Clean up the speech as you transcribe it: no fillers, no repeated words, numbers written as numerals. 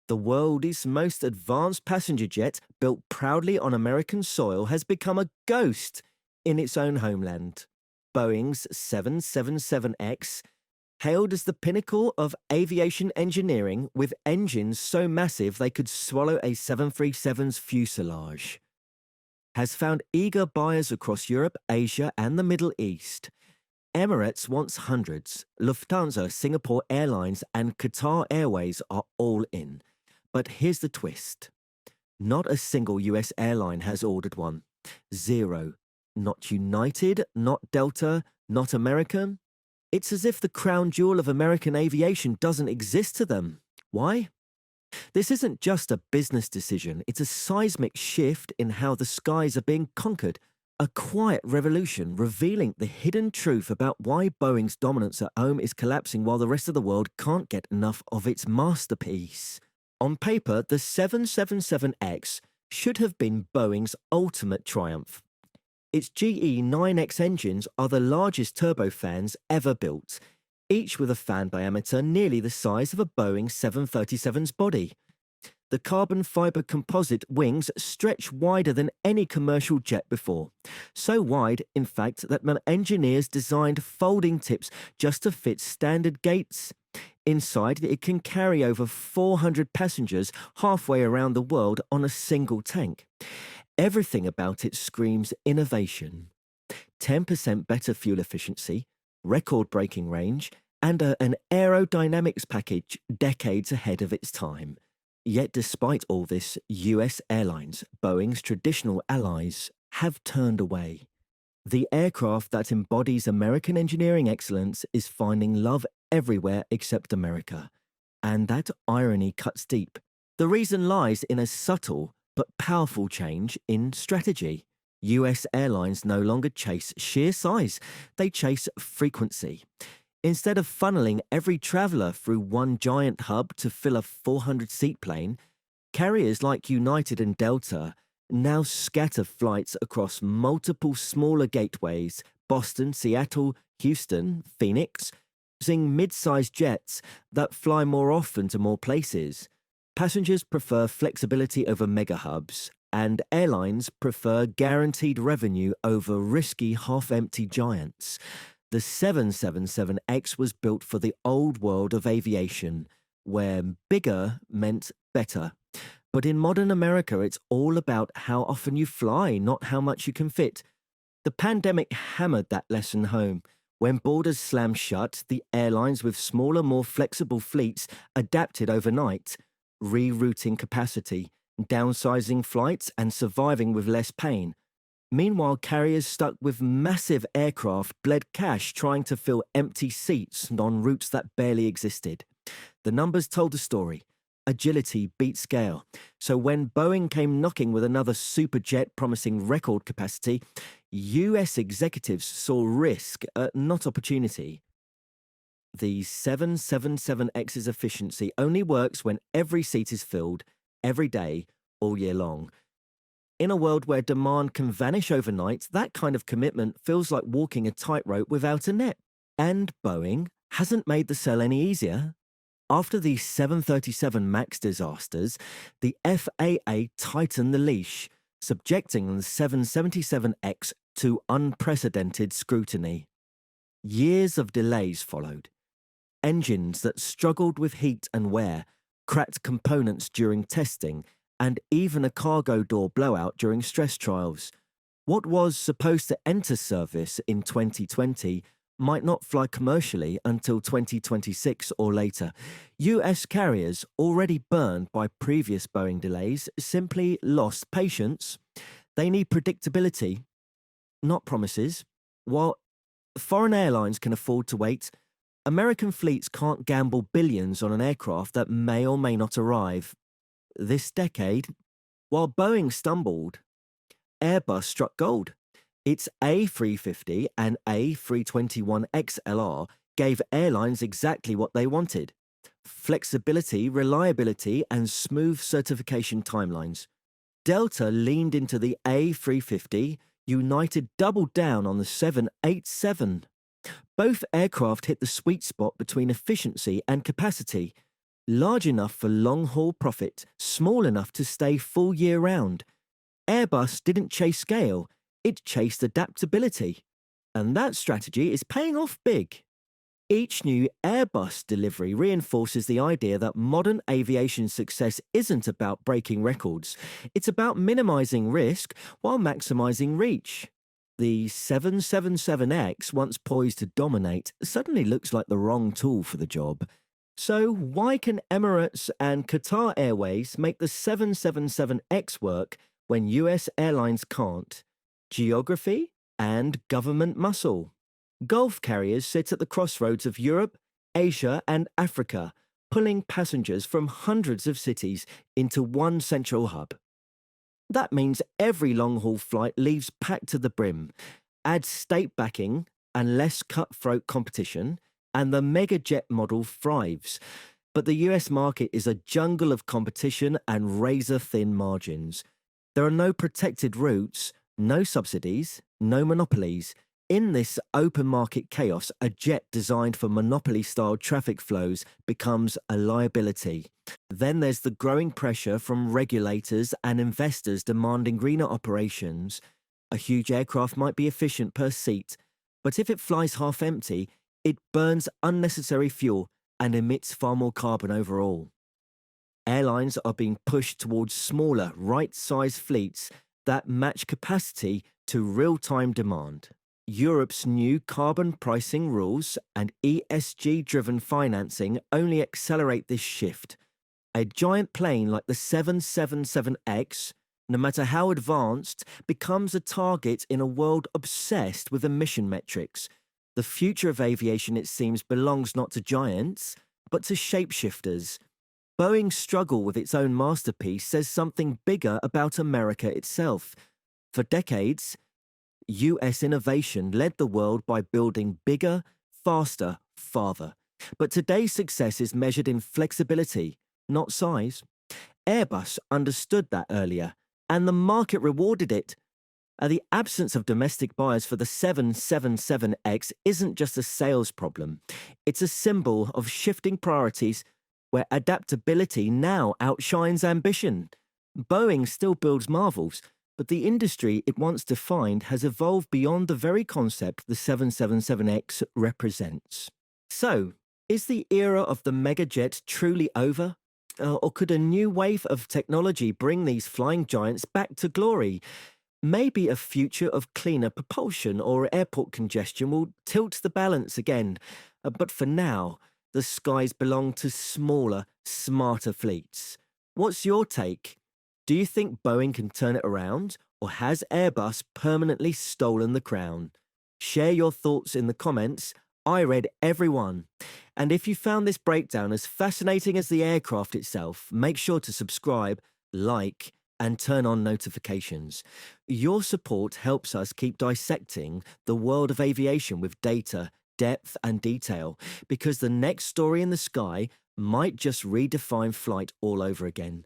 The world's most advanced passenger jet, built proudly on American soil, has become a ghost in its own homeland. Boeing's 777X, hailed as the pinnacle of aviation engineering, with engines so massive they could swallow a 737's fuselage, has found eager buyers across Europe, Asia, and the Middle East. Emirates wants hundreds. Lufthansa, Singapore Airlines, and Qatar Airways are all in. But here's the twist. Not a single US airline has ordered one. Zero. Not United, not Delta, not American. It's as if the crown jewel of American aviation doesn't exist to them. Why? This isn't just a business decision, it's a seismic shift in how the skies are being conquered. A quiet revolution revealing the hidden truth about why Boeing's dominance at home is collapsing while the rest of the world can't get enough of its masterpiece. On paper, the 777X should have been Boeing's ultimate triumph. Its GE 9X engines are the largest turbofans ever built, each with a fan diameter nearly the size of a Boeing 737's body. The carbon fiber composite wings stretch wider than any commercial jet before. So wide, in fact, that engineers designed folding tips just to fit standard gates. Inside, it can carry over 400 passengers halfway around the world on a single tank. Everything about it screams innovation. 10% better fuel efficiency, record-breaking range, and an aerodynamics package decades ahead of its time. Yet despite all this, US Airlines, Boeing's traditional allies, have turned away. The aircraft that embodies American engineering excellence is finding love everywhere except America. And that irony cuts deep. The reason lies in a subtle but powerful change in strategy. US Airlines no longer chase sheer size, they chase frequency. Instead of funneling every traveller through one giant hub to fill a 400-seat plane, carriers like United and Delta now scatter flights across multiple smaller gateways: Boston, Seattle, Houston, Phoenix, using mid-sized jets that fly more often to more places. Passengers prefer flexibility over mega hubs, and airlines prefer guaranteed revenue over risky half-empty giants. The 777X was built for the old world of aviation, where bigger meant better. But in modern America, it's all about how often you fly, not how much you can fit. The pandemic hammered that lesson home. When borders slammed shut, the airlines with smaller, more flexible fleets adapted overnight, rerouting capacity, downsizing flights, and surviving with less pain. Meanwhile, carriers stuck with massive aircraft bled cash trying to fill empty seats on routes that barely existed. The numbers told the story. Agility beat scale. So when Boeing came knocking with another super jet promising record capacity, US executives saw risk, not opportunity. The 777X's efficiency only works when every seat is filled, every day, all year long. In a world where demand can vanish overnight, that kind of commitment feels like walking a tightrope without a net. And Boeing hasn't made the sell any easier. After the 737 MAX disasters, the FAA tightened the leash, subjecting the 777X to unprecedented scrutiny. Years of delays followed. Engines that struggled with heat and wear, cracked components during testing, and even a cargo door blowout during stress trials. What was supposed to enter service in 2020 might not fly commercially until 2026 or later. US carriers, already burned by previous Boeing delays, simply lost patience. They need predictability, not promises. While foreign airlines can afford to wait, American fleets can't gamble billions on an aircraft that may or may not arrive. This decade, while Boeing stumbled, Airbus struck gold. Its A350 and A321XLR gave airlines exactly what they wanted: flexibility, reliability, and smooth certification timelines. Delta leaned into the A350, United doubled down on the 787. Both aircraft hit the sweet spot between efficiency and capacity. Large enough for long-haul profit, small enough to stay full year round. Airbus didn't chase scale, it chased adaptability. And that strategy is paying off big. Each new Airbus delivery reinforces the idea that modern aviation success isn't about breaking records. It's about minimizing risk while maximizing reach. The 777X, once poised to dominate, suddenly looks like the wrong tool for the job. So why can Emirates and Qatar Airways make the 777X work when US airlines can't? Geography and government muscle. Gulf carriers sit at the crossroads of Europe, Asia, and Africa, pulling passengers from hundreds of cities into one central hub. That means every long-haul flight leaves packed to the brim. Add state backing and less cutthroat competition, and the mega jet model thrives. But the US market is a jungle of competition and razor-thin margins. There are no protected routes, no subsidies, no monopolies. In this open market chaos, a jet designed for monopoly-style traffic flows becomes a liability. Then there's the growing pressure from regulators and investors demanding greener operations. A huge aircraft might be efficient per seat, but if it flies half empty, it burns unnecessary fuel and emits far more carbon overall. Airlines are being pushed towards smaller, right-sized fleets that match capacity to real-time demand. Europe's new carbon pricing rules and ESG-driven financing only accelerate this shift. A giant plane like the 777X, no matter how advanced, becomes a target in a world obsessed with emission metrics. The future of aviation, it seems, belongs not to giants, but to shapeshifters. Boeing's struggle with its own masterpiece says something bigger about America itself. For decades, US innovation led the world by building bigger, faster, farther. But today's success is measured in flexibility, not size. Airbus understood that earlier, and the market rewarded it. The absence of domestic buyers for the 777X isn't just a sales problem. It's a symbol of shifting priorities where adaptability now outshines ambition. Boeing still builds marvels, but the industry it once defined has evolved beyond the very concept the 777X represents. So, is the era of the megajet truly over? Or could a new wave of technology bring these flying giants back to glory? Maybe a future of cleaner propulsion or airport congestion will tilt the balance again. But for now, the skies belong to smaller, smarter fleets. What's your take? Do you think Boeing can turn it around, or has Airbus permanently stolen the crown? Share your thoughts in the comments. I read every one. And if you found this breakdown as fascinating as the aircraft itself, make sure to subscribe, like, and turn on notifications. Your support helps us keep dissecting the world of aviation with data, depth, and detail, because the next story in the sky might just redefine flight all over again.